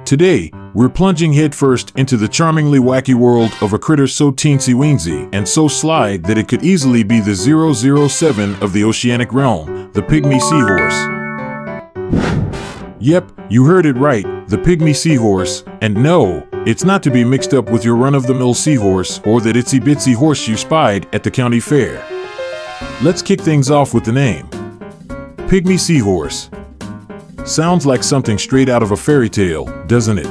Today, we're plunging headfirst into the charmingly wacky world of a critter so teensy-weensy and so sly that it could easily be the 007 of the oceanic realm, the pygmy seahorse. Yep, you heard it right, the pygmy seahorse, and no, it's not to be mixed up with your run-of-the-mill seahorse or that itsy-bitsy horse you spied at the county fair. Let's kick things off with the name. Pygmy Seahorse. Sounds like something straight out of a fairy tale, doesn't it?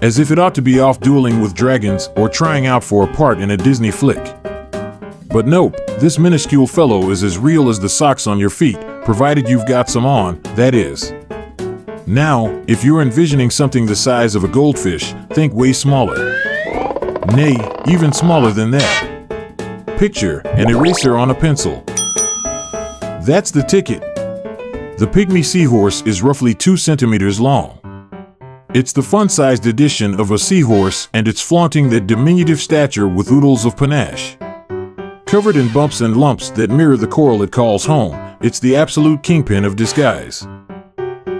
As if it ought to be off dueling with dragons or trying out for a part in a Disney flick. But nope, this minuscule fellow is as real as the socks on your feet, provided you've got some on, that is. Now, if you're envisioning something the size of a goldfish, think way smaller. Nay, even smaller than that. Picture an eraser on a pencil. That's the ticket. The pygmy seahorse is roughly 2 centimeters long. It's the fun-sized edition of a seahorse, and it's flaunting that diminutive stature with oodles of panache. Covered in bumps and lumps that mirror the coral it calls home, it's the absolute kingpin of disguise.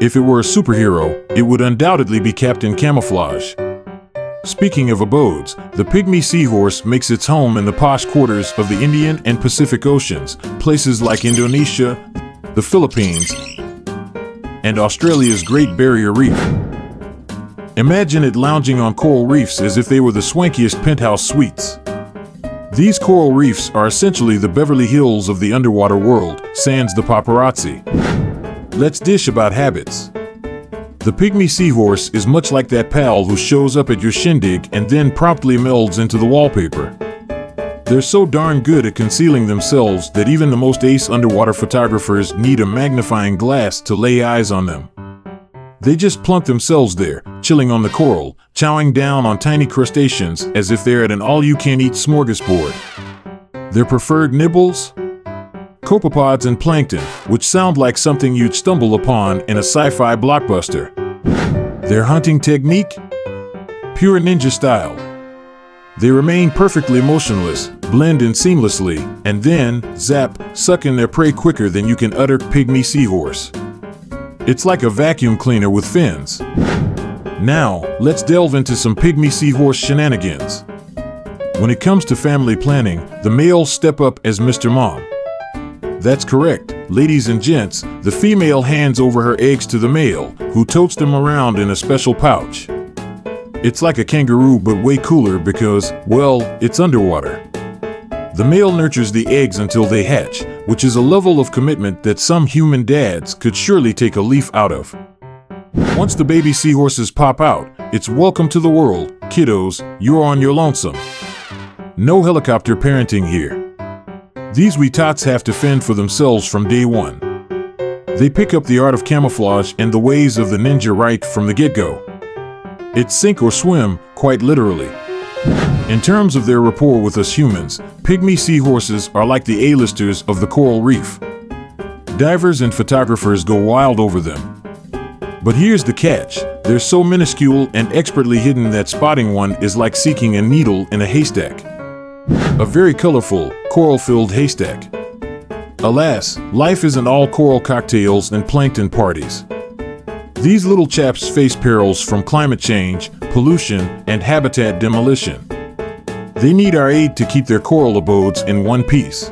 If it were a superhero, it would undoubtedly be Captain Camouflage. Speaking of abodes, the pygmy seahorse makes its home in the posh quarters of the Indian and Pacific Oceans, places like Indonesia, the Philippines, and Australia's Great Barrier Reef. Imagine it lounging on coral reefs as if they were the swankiest penthouse suites. These coral reefs are essentially the Beverly Hills of the underwater world, sans the paparazzi. Let's dish about habits. The pygmy seahorse is much like that pal who shows up at your shindig and then promptly melds into the wallpaper. They're so darn good at concealing themselves that even the most ace underwater photographers need a magnifying glass to lay eyes on them. They just plunk themselves there, chilling on the coral, chowing down on tiny crustaceans as if they're at an all-you-can-eat smorgasbord. Their preferred nibbles? Copepods and plankton, which sound like something you'd stumble upon in a sci-fi blockbuster. Their hunting technique? Pure ninja style. They remain perfectly motionless, blend in seamlessly, and then, zap, suck in their prey quicker than you can utter pygmy seahorse. It's like a vacuum cleaner with fins. Now, let's delve into some pygmy seahorse shenanigans. When it comes to family planning, the males step up as Mr. Mom. That's correct, ladies and gents, the female hands over her eggs to the male, who totes them around in a special pouch. It's like a kangaroo but way cooler because, well, it's underwater. The male nurtures the eggs until they hatch, which is a level of commitment that some human dads could surely take a leaf out of. Once the baby seahorses pop out, it's welcome to the world, kiddos, you're on your lonesome. No helicopter parenting here. These wee tots have to fend for themselves from day one. They pick up the art of camouflage and the ways of the ninja right from the get-go. It's sink or swim, quite literally. In terms of their rapport with us humans, pygmy seahorses are like the A-listers of the coral reef. Divers and photographers go wild over them. But here's the catch, they're so minuscule and expertly hidden that spotting one is like seeking a needle in a haystack. A very colorful, coral-filled haystack. Alas, life isn't all coral cocktails and plankton parties. These little chaps face perils from climate change, pollution, and habitat demolition. They need our aid to keep their coral abodes in one piece.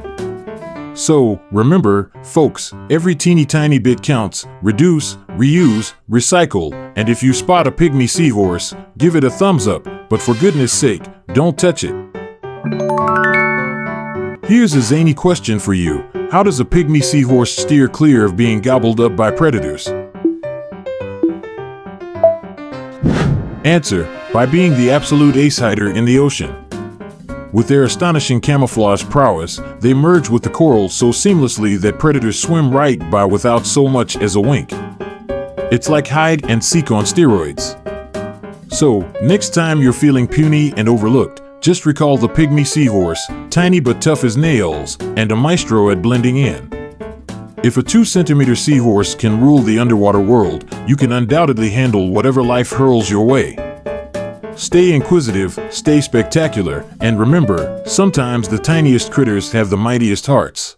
So, remember, folks, every teeny tiny bit counts. Reduce, reuse, recycle, and if you spot a pygmy seahorse, give it a thumbs up, but for goodness sake, don't touch it. Here's a zany question for you. How does a pygmy seahorse steer clear of being gobbled up by predators? Answer: by being the absolute ace hider in the ocean. With their astonishing camouflage prowess, they merge with the coral so seamlessly that predators swim right by without so much as a wink. It's like hide and seek on steroids. So, next time you're feeling puny and overlooked, just recall the pygmy seahorse, tiny but tough as nails, and a maestro at blending in. If a 2-centimeter seahorse can rule the underwater world, you can undoubtedly handle whatever life hurls your way. Stay inquisitive, stay spectacular, and remember, sometimes the tiniest critters have the mightiest hearts.